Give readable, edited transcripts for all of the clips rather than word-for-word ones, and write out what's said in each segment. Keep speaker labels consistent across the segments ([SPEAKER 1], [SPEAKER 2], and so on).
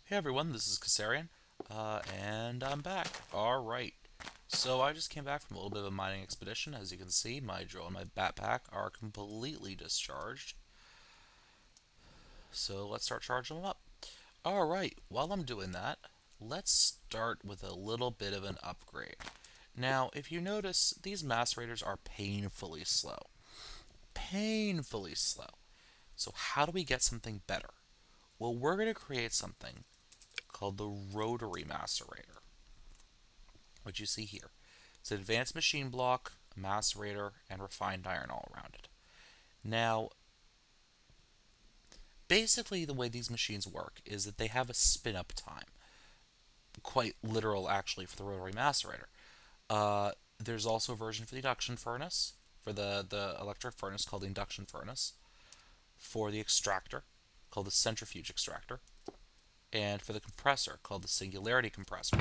[SPEAKER 1] Hey everyone, this is Kassarian, and I'm back. Alright, so I just came back from a little bit of a mining expedition. As you can see, my drill and my backpack are completely discharged. So let's start charging them up. Alright, while I'm doing that, let's start with a little bit of an upgrade. Now, if you notice, these macerators are painfully slow. Painfully slow. So how do we get something better? Well, we're going to create something called the rotary macerator, which you see here. It's an advanced machine block, a macerator, and refined iron all around it. Now, basically, the way these machines work is that they have a spin up time, quite literal actually for the rotary macerator. Uh, there's also a version for the induction furnace, for the electric furnace called the induction furnace, for the extractor called the centrifuge extractor, and for the compressor called the singularity compressor.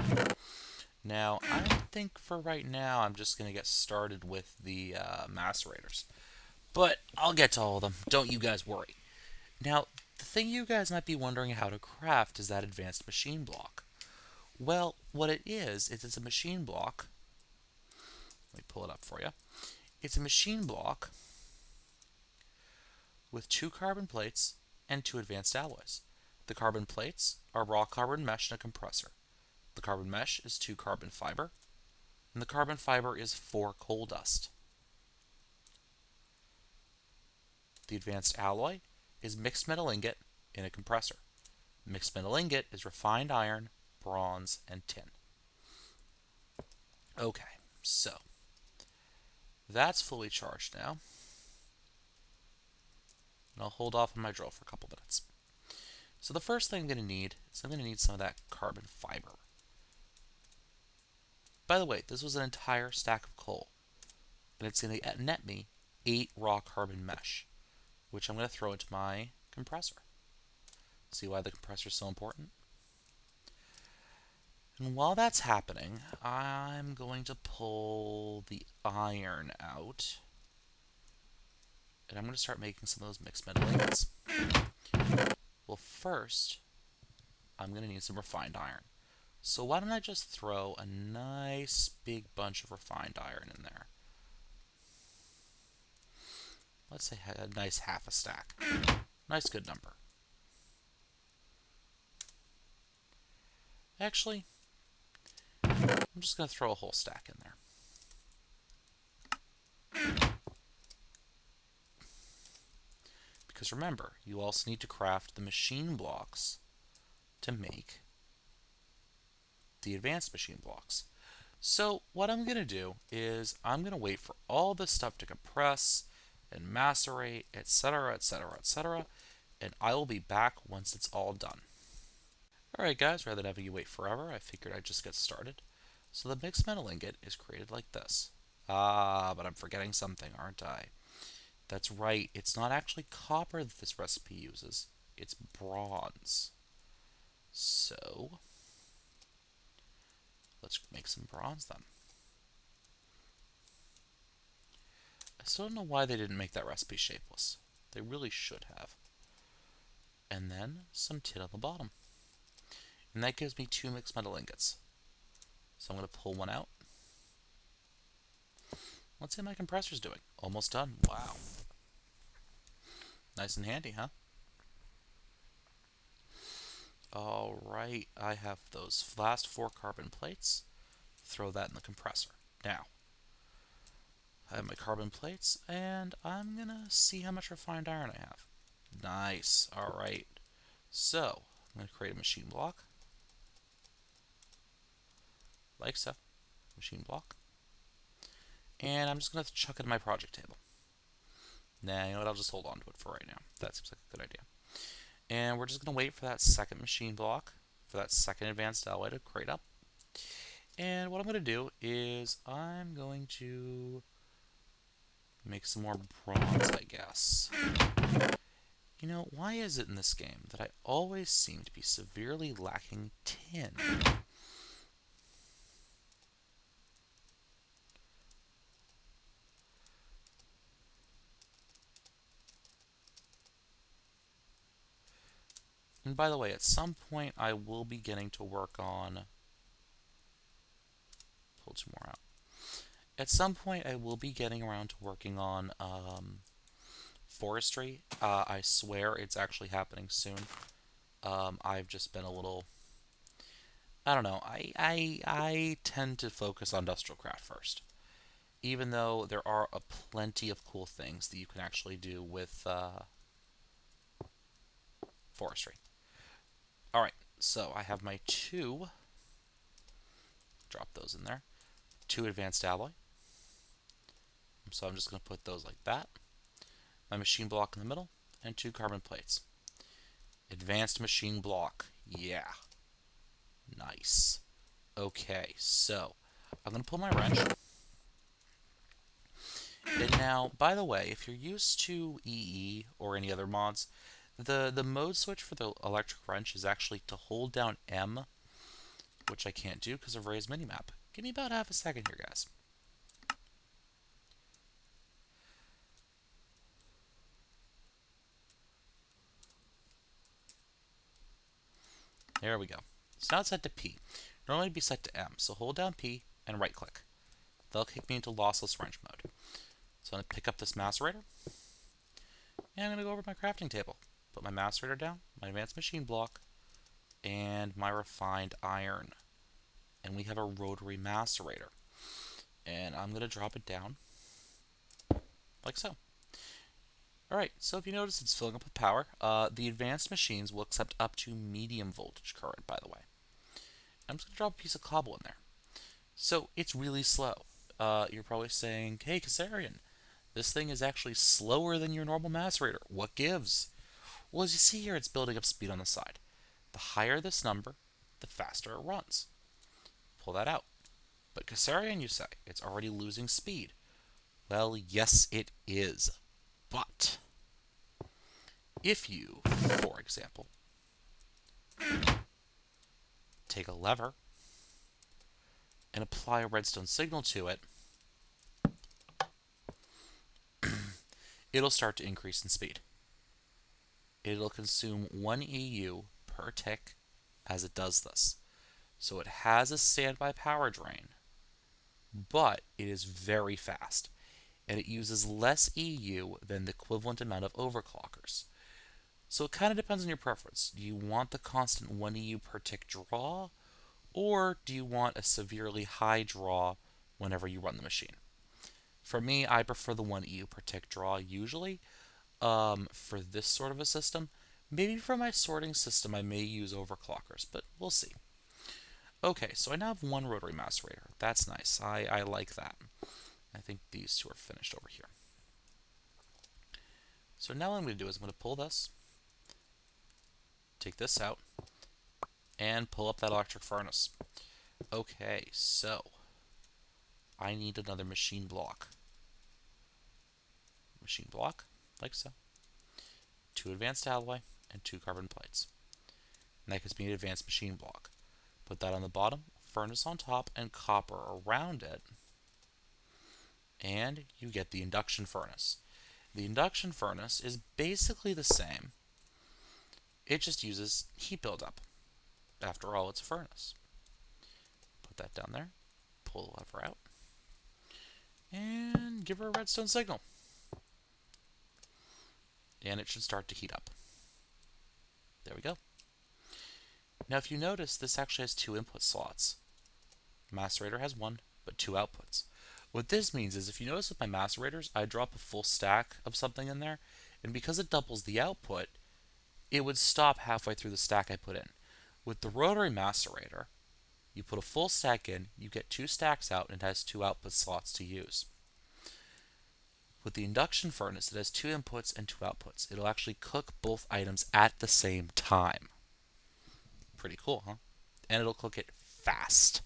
[SPEAKER 1] Now, I think for right now, I'm just going to get started with the macerators. But I'll get to all of them. Don't you guys worry. Now, the thing you guys might be wondering how to craft is that advanced machine block. Well, what it is it's a machine block. Let me pull it up for you. It's a machine block with two carbon plates and two advanced alloys. The carbon plates are raw carbon mesh and a compressor. The carbon mesh is 2 carbon fiber, and the carbon fiber is 4 coal dust. The advanced alloy is mixed metal ingot in a compressor. Mixed metal ingot is refined iron, bronze, and tin. Okay, so that's fully charged now. And I'll hold off on my drill for a couple minutes. So the first thing I'm going to need is I'm going to need some of that carbon fiber. By the way, this was an entire stack of coal. And it's going to net me 8 raw carbon mesh, which I'm going to throw into my compressor. See why the compressor is so important? And while that's happening, I'm going to pull the iron out. And I'm going to start making some of those mixed metal ingots. Well, first, I'm going to need some refined iron. So why don't I just throw a nice big bunch of refined iron in there? Let's say a nice half a stack. Nice good number. Actually, I'm just going to throw a whole stack in there. Because remember, you also need to craft the machine blocks to make the advanced machine blocks. So what I'm going to do is I'm going to wait for all this stuff to compress and macerate, etc., etc., etc., and I will be back once it's all done. Alright guys, rather than having you wait forever, I figured I'd just get started. So the mixed metal ingot is created like this. Ah, but I'm forgetting something, aren't I? That's right, it's not actually copper that this recipe uses, it's bronze. So, let's make some bronze then. I still don't know why they didn't make that recipe shapeless. They really should have. And then some tin on the bottom. And that gives me 2 mixed metal ingots. So I'm going to pull one out. Let's see how my compressor's doing. Almost done. Wow. Nice and handy, huh? Alright, I have those last 4 carbon plates. Throw that in the compressor. Now, I have my carbon plates, and I'm going to see how much refined iron I have. Nice. Alright. So, I'm going to create a machine block. Like so. Machine block. And I'm just going to chuck it in my project table. Nah, you know what? I'll just hold on to it for right now. That seems like a good idea. And we're just going to wait for that second machine block, for that second advanced alloy to crate up. And what I'm going to do is I'm going to make some more bronze, I guess. You know, why is it in this game that I always seem to be severely lacking tin? And by the way, at some point I will be getting to work on... Pull two more out. At some point I will be getting around to working on forestry. I swear it's actually happening soon. I've just been a little... I don't know. I tend to focus on industrial craft first, even though there are plenty of cool things that you can actually do with forestry. Alright, so I have my two, drop those in there, two advanced alloy. So I'm just going to put those like that. My machine block in the middle, and two carbon plates. Advanced machine block, yeah. Nice. Okay, so I'm going to pull my wrench. And now, by the way, if you're used to EE or any other mods, the mode switch for the electric wrench is actually to hold down M, which I can't do because of Ray's minimap. Give me about half a second here, guys. There we go. So now it's set to P. Normally it'd be set to M, so hold down P and right click. That'll kick me into lossless wrench mode. So I'm going to pick up this macerator, and I'm going to go over to my crafting table. Put my macerator down, my advanced machine block, and my refined iron. And we have a rotary macerator. And I'm going to drop it down, like so. Alright, so if you notice it's filling up with power, the advanced machines will accept up to medium voltage current, by the way. I'm just going to drop a piece of cobble in there. So it's really slow. You're probably saying, hey, Kassarian, this thing is actually slower than your normal macerator. What gives? Well, as you see here, it's building up speed on the side. The higher this number, the faster it runs. Pull that out. But Kassarian, you say, it's already losing speed. Well, yes, it is. But if you, for example, take a lever and apply a redstone signal to it, it'll start to increase in speed. It'll consume 1 EU per tick as it does this. So it has a standby power drain, but it is very fast, and it uses less EU than the equivalent amount of overclockers. So it kind of depends on your preference. Do you want the constant 1 EU per tick draw, or do you want a severely high draw whenever you run the machine? For me, I prefer the 1 EU per tick draw usually. For this sort of a system, maybe for my sorting system I may use overclockers, but we'll see. Okay, so I now have one rotary macerator. That's nice. I like that. I think these two are finished over here. So now what I'm going to do is I'm going to pull this, take this out, and pull up that electric furnace. Okay, so I need another machine block. Machine block, like so. 2 advanced alloy and 2 carbon plates. And that gives me an advanced machine block. Put that on the bottom, furnace on top, and copper around it. And you get the induction furnace. The induction furnace is basically the same. It just uses heat buildup. After all, it's a furnace. Put that down there. Pull the lever out. And give her a redstone signal. And it should start to heat up. There we go. Now if you notice, this actually has 2 input slots. Macerator has 1, but 2 outputs. What this means is if you notice with my macerators, I drop a full stack of something in there, and because it doubles the output, it would stop halfway through the stack I put in. With the rotary macerator, you put a full stack in, you get 2 stacks out, and it has 2 output slots to use. With the induction furnace, it has 2 inputs and 2 outputs. It'll actually cook both items at the same time. Pretty cool, huh? And it'll cook it fast.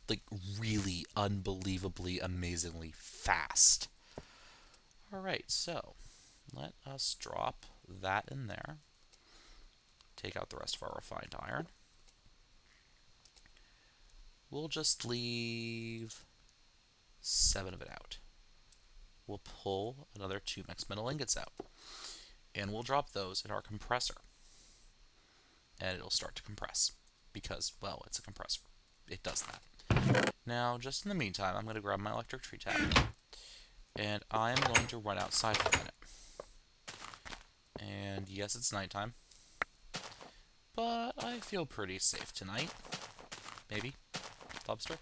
[SPEAKER 1] Like, really unbelievably, amazingly fast. Alright, so let us drop that in there. Take out the rest of our refined iron. We'll just leave 7 of it out. We'll pull another 2 mixed metal ingots out. And we'll drop those in our compressor. and it'll start to compress because, well, it's a compressor. It does that. Now, just in the meantime, I'm going to grab my electric tree tap, and I'm going to run outside for a minute. And yes, it's nighttime, but I feel pretty safe tonight. Maybe. Lobster?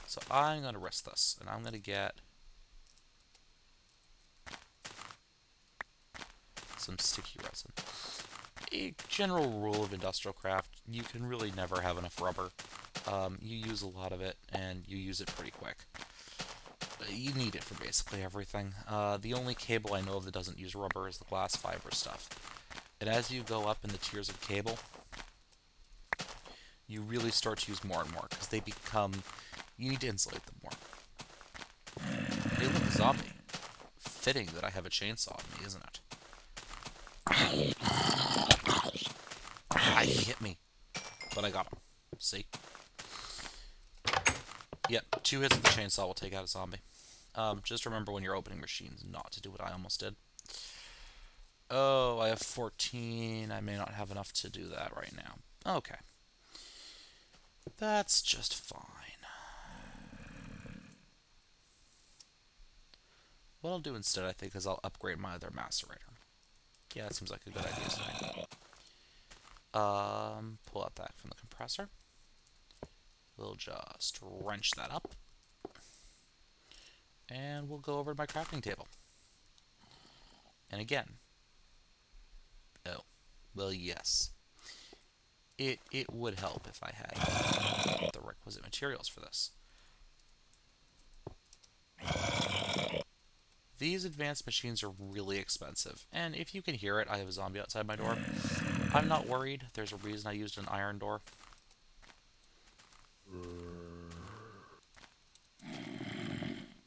[SPEAKER 1] So I'm going to risk this, and I'm going to get some sticky resin. A general rule of industrial craft, you can really never have enough rubber. You use a lot of it, and you use it pretty quick. You need it for basically everything. The only cable I know of that doesn't use rubber is the glass fiber stuff. And as you go up in the tiers of cable, you really start to use more and more, because they become... You need to insulate them more. Hey, look, a zombie. Fitting that I have a chainsaw on me, isn't it? He hit me, but I got him. See? Yep, 2 hits with the chainsaw will take out a zombie. Just remember when you're opening machines not to do what I almost did. Oh, I have 14. I may not have enough to do that right now. Okay. That's just fine. What I'll do instead, I think, is I'll upgrade my other macerator. Yeah, that seems like a good idea to me. Pull out that from the compressor. We'll just wrench that up. And we'll go over to my crafting table. And again. Oh. Well, yes. It would help if I had the requisite materials for this. These advanced machines are really expensive, and if you can hear it, I have a zombie outside my door. I'm not worried. There's a reason I used an iron door.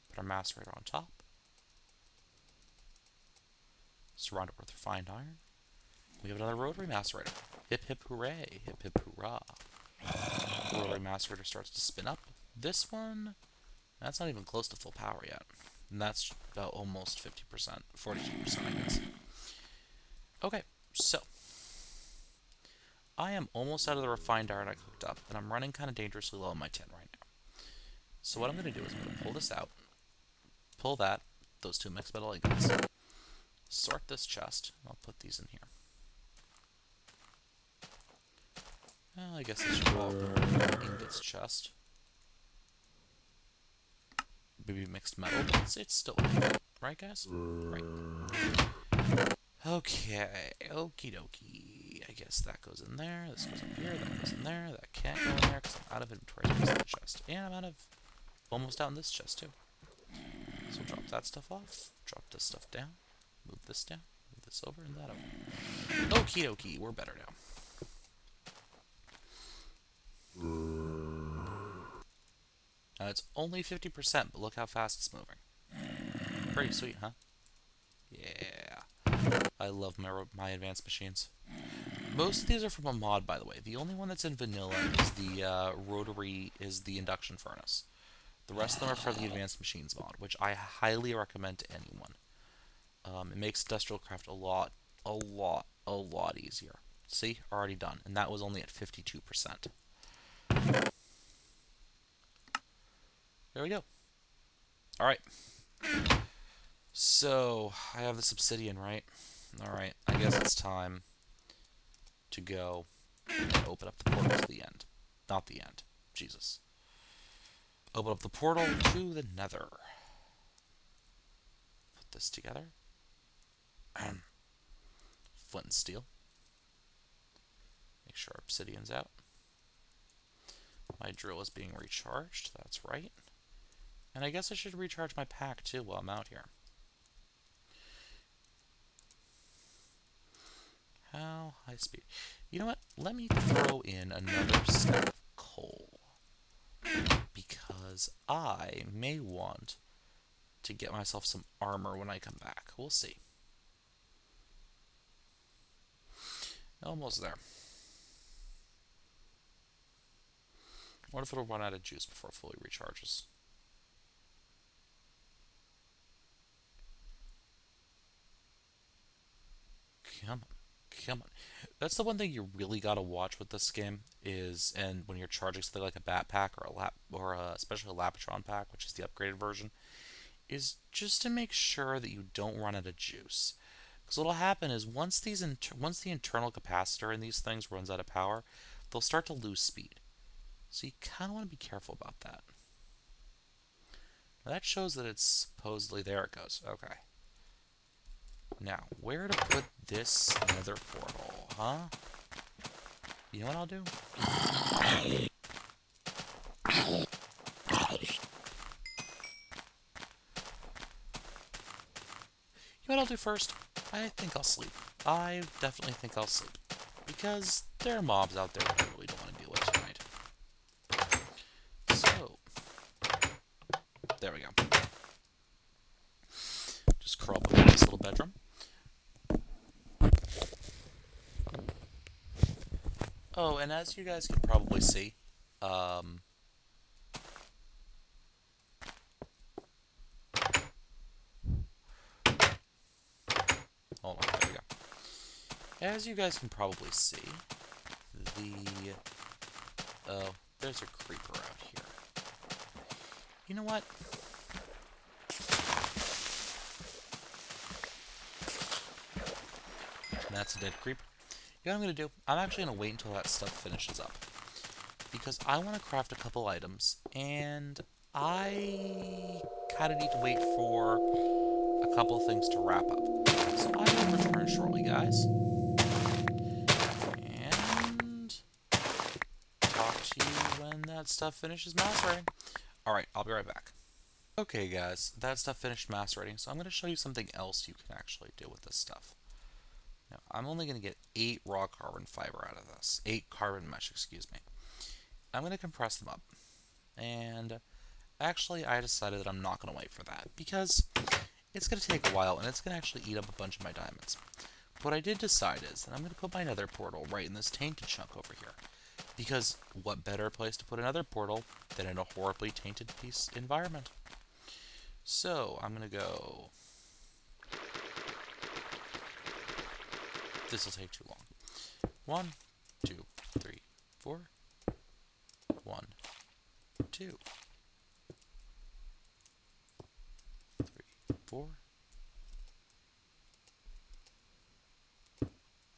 [SPEAKER 1] Put our macerator on top. Surround it with refined iron. We have another rotary macerator. Hip hip hooray, hip hip hoorah. The rotary macerator starts to spin up. This one, that's not even close to full power yet. And that's about almost 50%, 42%, I guess. Okay, so I am almost out of the refined iron I cooked up, and I'm running kind of dangerously low on my tin right now. So what I'm going to do is I'm going to pull this out, pull that, those 2 mixed metal ingots, sort this chest, and I'll put these in here. Well, I guess I should call it ingots chest. Maybe mixed metal, but it's still an ingot, right, guys? Right. Okay, okie dokie. I guess that goes in there, this goes in here, that goes in there, that can't go in there because I'm out of inventory space in the chest. And I'm out of... almost out in this chest, too. So we'll drop that stuff off, drop this stuff down, move this down, move this over, and that over. Okie dokie, we're better now. Now it's only 50%, but look how fast it's moving. Pretty sweet, huh? Yeah. I love my advanced machines. Most of these are from a mod, by the way. The only one that's in vanilla is the induction furnace. The rest of them are from the advanced machines mod, which I highly recommend to anyone. It makes industrial craft a lot easier. See? Already done. And that was only at 52%. There we go. Alright. So, I have this obsidian, right? Alright, I guess it's time to go and open up the portal to the end. Not the end. Jesus. Open up the portal to the nether. Put this together. Flint and steel. Make sure our obsidian's out. My drill is being recharged. That's right. And I guess I should recharge my pack too while I'm out here. How high speed? You know what? Let me throw in another stack of coal. Because I may want to get myself some armor when I come back. We'll see. Almost there. What if it'll run out of juice before it fully recharges? Come on. Come on. That's the one thing you really gotta watch with this game is, and when you're charging something like a backpack or especially a Lapotron pack, which is the upgraded version, is just to make sure that you don't run out of juice. Because what'll happen is once the internal capacitor in these things runs out of power, they'll start to lose speed. So you kind of want to be careful about that. Now that shows that it's supposedly there. It goes. Okay. Now where to put this nether portal, huh? You know what I'll do? You know what I'll do first? I think I'll sleep. I definitely think I'll sleep. Because there are mobs out there that I really don't want to deal with tonight. So, there we go. Just curl up in this little bedroom. Oh, and as you guys can probably see, um, hold on, there we go. As you guys can probably see, oh, there's a creeper out here. You know what? That's a dead creeper. You know what I'm going to do? I'm actually going to wait until that stuff finishes up. Because I want to craft a couple items, and I kind of need to wait for a couple of things to wrap up. So I will return shortly, guys. And talk to you when that stuff finishes macerating. Alright, I'll be right back. Okay, guys, that stuff finished macerating, so I'm going to show you something else you can actually do with this stuff. Now, I'm only going to get 8 raw carbon fiber out of this. 8 carbon mesh, excuse me. I'm going to compress them up. And actually, I decided that I'm not going to wait for that, because it's going to take a while, and it's going to actually eat up a bunch of my diamonds. What I did decide is that I'm going to put my nether portal right in this tainted chunk over here. Because what better place to put another portal than in a horribly tainted piece environment? So, I'm going to go... This will take too long. 1, 2, 3, 4. 1, 2, 3, 4,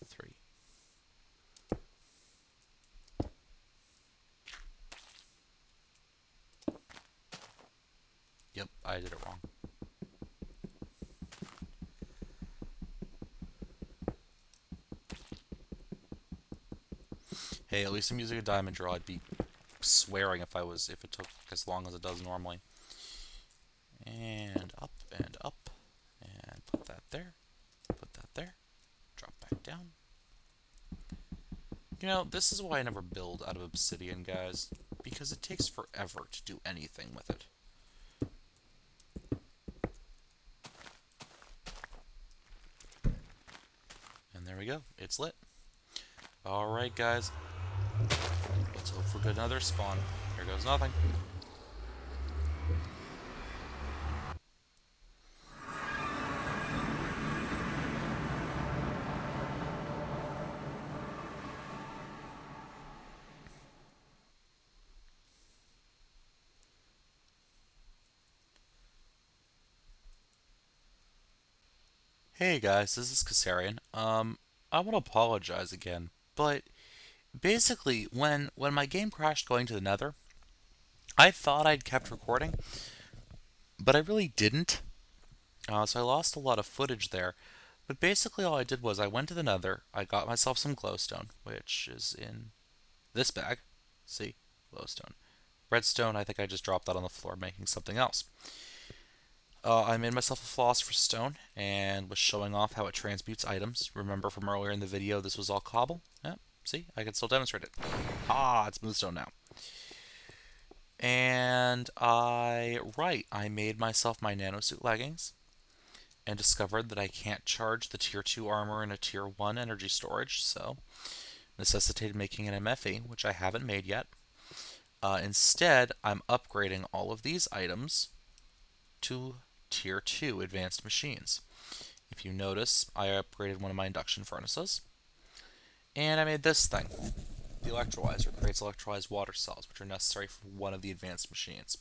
[SPEAKER 1] 3. Yep, I did it wrong. Hey, at least I'm using a diamond drill. I'd be swearing if it took as long as it does normally. And up, and put that there, drop back down. You know, this is why I never build out of obsidian, guys, because it takes forever to do anything with it. And there we go, it's lit. Alright, guys, let's hope for good another spawn. Here goes nothing. Hey guys, this is Kassarian. I want to apologize again, but basically, when my game crashed going to the Nether, I thought I'd kept recording, but I really didn't. So I lost a lot of footage there. But basically, all I did was I went to the Nether, I got myself some glowstone, which is in this bag. See, glowstone. Redstone, I think I just dropped that on the floor, making something else. I made myself a philosopher's stone and was showing off how it transmutes items. Remember from earlier in the video, this was all cobble? Yeah, see, I can still demonstrate it. Ah, it's smooth stone now. And I made myself my nanosuit leggings and discovered that I can't charge the tier 2 armor in a tier 1 energy storage, so necessitated making an MFE, which I haven't made yet. Instead, I'm upgrading all of these items to tier 2 advanced machines. If you notice, I upgraded one of my induction furnaces, and I made this thing. The electrolyzer creates electrolyzed water cells, which are necessary for one of the advanced machines.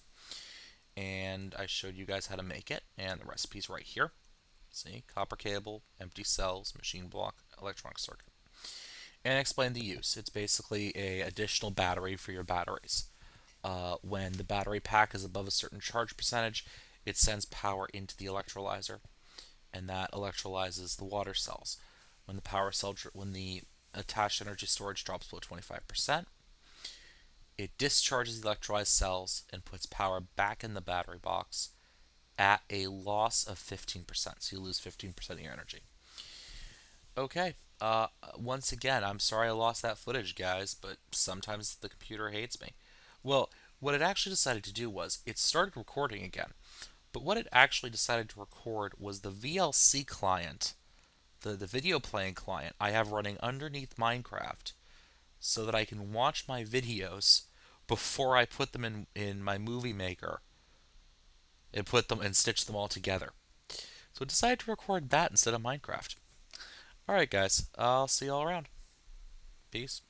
[SPEAKER 1] And I showed you guys how to make it, and the recipe's right here. See, copper cable, empty cells, machine block, electronic circuit. And explain the use. It's basically a additional battery for your batteries. When the battery pack is above a certain charge percentage, it sends power into the electrolyzer, and that electrolyzes the water cells. When the attached energy storage drops below 25%, it discharges the electrolyzed cells and puts power back in the battery box at a loss of 15%. So you lose 15% of your energy. Okay. Once again, I'm sorry I lost that footage, guys, but sometimes the computer hates me. Well, what it actually decided to do was it started recording again. But what it actually decided to record was the VLC client, the video playing client I have running underneath Minecraft, so that I can watch my videos before I put them in my movie maker and put them and stitch them all together. So I decided to record that instead of Minecraft. Alright guys, I'll see you all around. Peace.